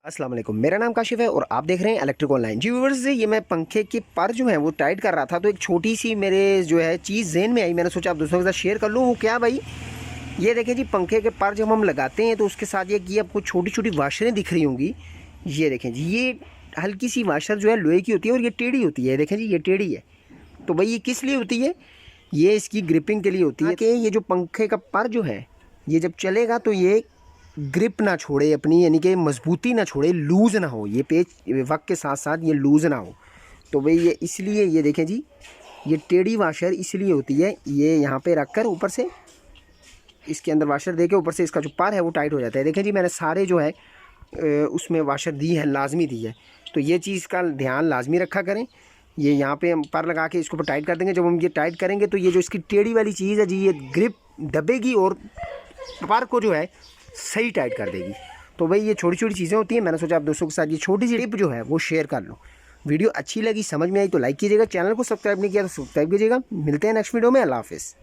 अस्सलाम वालेकुम, मेरा नाम काशिफ है और आप देख रहे हैं इलेक्ट्रिक ऑनलाइन। जी व्यूअर्स, ये मैं पंखे के पर जो है वो टाइट कर रहा था, तो एक छोटी सी मेरे जो है चीज़ ज़हन में आई। मैंने सोचा आप दोस्तों के साथ शेयर कर लूँ। वो क्या भाई, ये देखें जी, पंखे के पर जब हम लगाते हैं तो उसके साथ ये आपको छोटी छोटी वाशरें दिख रही होंगी। ये देखें जी, ये हल्की सी वाशर जो है लोहे की होती है और ये टेढ़ी होती है। देखें जी, ये टेढ़ी है। तो भाई ये किस लिए होती है? ये इसकी ग्रिपिंग के लिए होती है कि ये जो पंखे का पर जो है ये जब चलेगा तो ये ग्रिप ना छोड़े अपनी, यानी कि मजबूती ना छोड़े, लूज़ ना हो। ये पेच वक्त के साथ साथ ये लूज़ ना हो। तो भाई ये इसलिए, ये देखें जी, ये टेढ़ी वाशर इसलिए होती है। ये यहाँ पे रख कर ऊपर से इसके अंदर वाशर दे के ऊपर से इसका जो पर है वो टाइट हो जाता है। देखें जी, मैंने सारे जो है उसमें वाशर दी है, लाजमी दी है। तो ये चीज़ का ध्यान लाजमी रखा करें। ये यहाँ पे हम पर लगा के इसको ऊपर टाइट कर देंगे। जब हम ये टाइट करेंगे तो ये जो इसकी टेढ़ी वाली चीज़ है जी, ये ग्रिप दबेगी और पर को जो है सही टाइट कर देगी। तो भाई ये छोटी छोटी चीज़ें होती हैं। मैंने सोचा आप दोस्तों के साथ ये छोटी सी टिप जो है वो शेयर कर लो। वीडियो अच्छी लगी, समझ में आई तो लाइक कीजिएगा। चैनल को सब्सक्राइब नहीं किया तो सब्सक्राइब कीजिएगा। मिलते हैं नेक्स्ट वीडियो में। अल्लाह हाफिज़।